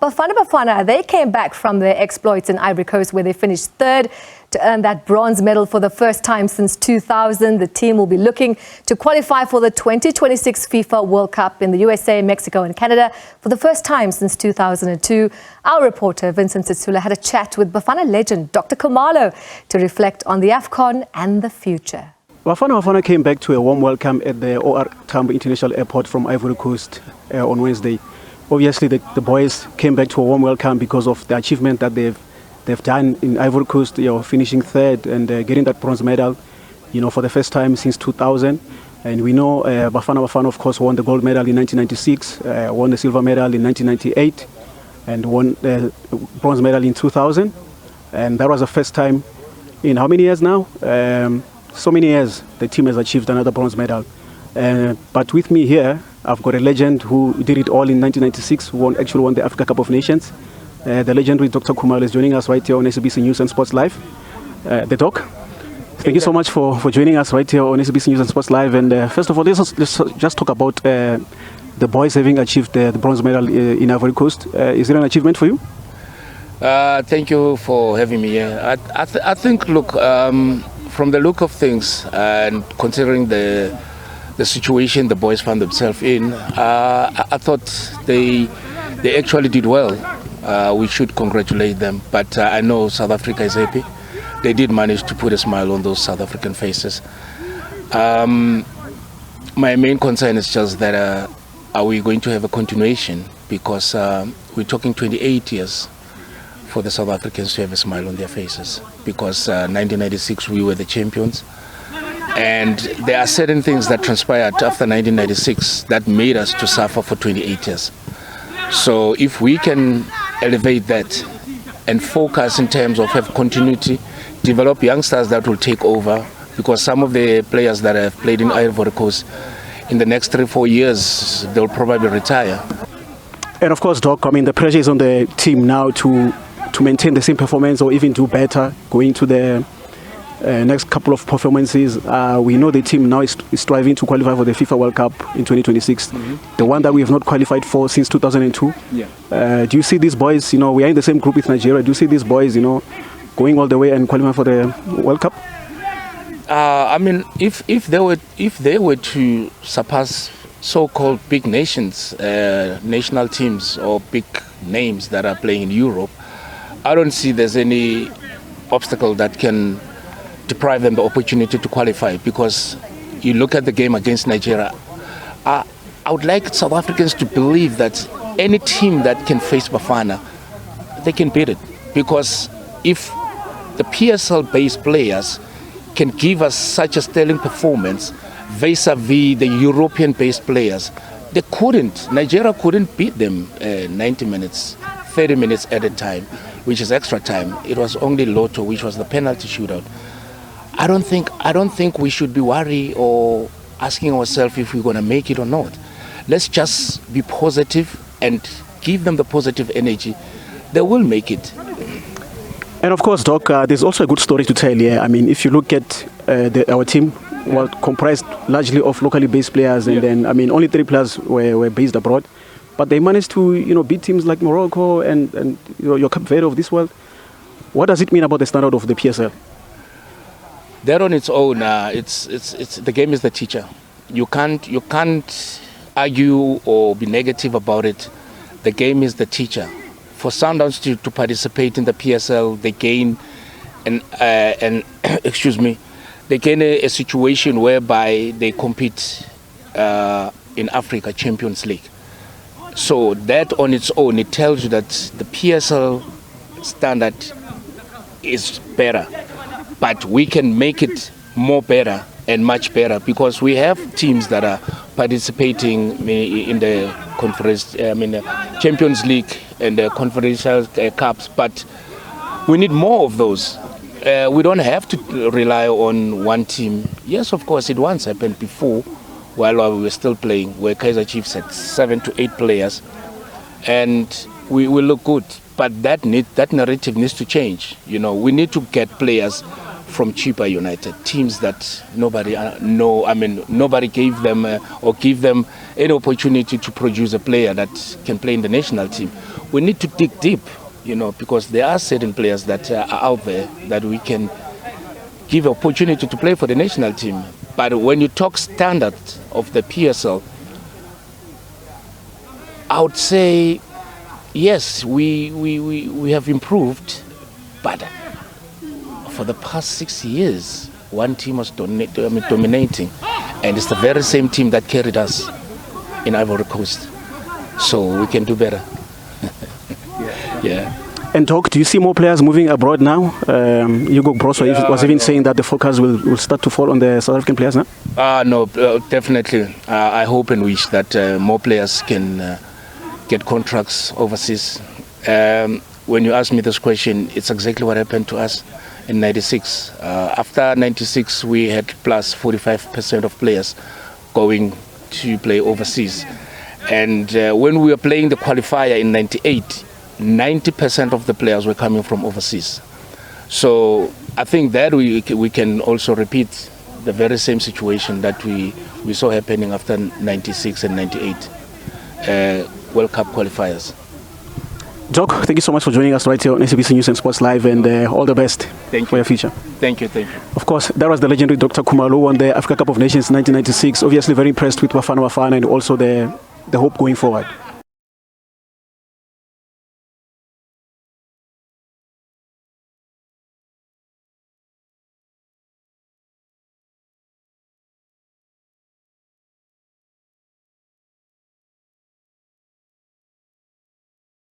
Bafana Bafana, they came back from their exploits in Ivory Coast where they finished third to earn that bronze medal for the first time since 2000. The team will be looking to qualify for the 2026 FIFA World Cup in the USA, Mexico and Canada for the first time since 2002. Our reporter, Vincent Sitsula, had a chat with Bafana legend Doctor Khumalo to reflect on the Afcon and the future. Bafana Bafana came back to a warm welcome at the OR Tambo International Airport from Ivory Coast on Wednesday. Obviously, the boys came back to a warm welcome because of the achievement that they've done in Ivory Coast, finishing third and getting that bronze medal, for the first time since 2000. And we know Bafana Bafana, of course, won the gold medal in 1996, won the silver medal in 1998, and won the bronze medal in 2000. And that was the first time in how many years now? So many years the team has achieved another bronze medal. But with me here, I've got a legend who did it all in 1996, who actually won the Africa Cup of Nations. The legendary Doctor Khumalo is joining us right here on SABC News and Sports Live. The Doc, thank you so much for joining us right here on SABC News and Sports Live. And first of all, let's just talk about the boys having achieved the bronze medal in Ivory Coast. Is it an achievement for you? Thank you for having me here. I think, look, from the look of things and considering the situation the boys found themselves in, I thought they actually did well. We should congratulate them, but I know South Africa is happy. They did manage to put a smile on those South African faces. My main concern is just that are we going to have a continuation, because we're talking 28 years for the South Africans to have a smile on their faces, because 1996 we were the champions. And there are certain things that transpired after 1996 that made us to suffer for 28 years. So if we can elevate that and focus in terms of have continuity, develop youngsters that will take over, because some of the players that have played in Ivory Coast in the next 3-4 years, they'll probably retire. And of course, Doc, the pressure is on the team now to maintain the same performance or even do better going to the next couple of performances. We know the team now is striving to qualify for the FIFA World Cup in 2026, the one that we have not qualified for since 2002. Yeah. Do you see these boys, we are in the same group with Nigeria, do you see these boys, going all the way and qualifying for the World Cup? If they were to surpass so-called big nations, national teams or big names that are playing in Europe, I don't see there's any obstacle that can deprive them the opportunity to qualify, because you look at the game against Nigeria. I would like South Africans to believe that any team that can face Bafana, they can beat it, because if the PSL-based players can give us such a sterling performance vis-a-vis the European-based players, Nigeria couldn't beat them 90 minutes, 30 minutes at a time, which is extra time. It was only Lotto, which was the penalty shootout. I don't think we should be worried or asking ourselves if we're going to make it or not. Let's just be positive and give them the positive energy. They will make it. And of course, Doc, there's also a good story to tell here. If you look at our team, was comprised largely of locally based players, and then only 3 players were based abroad, but they managed to beat teams like Morocco and your Cape Verde of this world. What does it mean about the standard of the PSL? That on its own, it's the game is the teacher. You can't argue or be negative about it. The game is the teacher. For Sundowns to participate in the PSL, they gain they gain a situation whereby they compete in Africa Champions League. So that on its own, it tells you that the PSL standard is better. But we can make it more better and much better, because we have teams that are participating in the conference, Champions League and the Confederations Cups. But we need more of those. We don't have to rely on one team. Yes, of course, it once happened before, while we were still playing, where Kaizer Chiefs had 7 to 8 players, and we will look good. But that narrative needs to change. We need to get players from Chipa United, teams that nobody nobody gave them or give them any opportunity to produce a player that can play in the national team. We need to dig deep, because there are certain players that are out there that we can give opportunity to play for the national team. But when you talk standard of the PSL, I would say yes, we have improved, but for the past 6 years, one team was dominating, and it's the very same team that carried us in Ivory Coast. So we can do better. Yeah. And Doc, do you see more players moving abroad now? Hugo Brosso was even saying that the focus will start to fall on the South African players now? No, definitely. I hope and wish that more players can get contracts overseas. When you ask me this question, it's exactly what happened to us in '96. After '96, we had plus 45% of players going to play overseas. And when we were playing the qualifier in '98, 90% of the players were coming from overseas. So I think that we can also repeat the very same situation that we saw happening after '96 and '98 World Cup qualifiers. Doc, thank you so much for joining us right here on SABC News and Sports Live, and all the best for your future. Thank you. Of course, that was the legendary Doctor Khumalo, who won the Africa Cup of Nations 1996. Obviously very impressed with Bafana Bafana and also the hope going forward.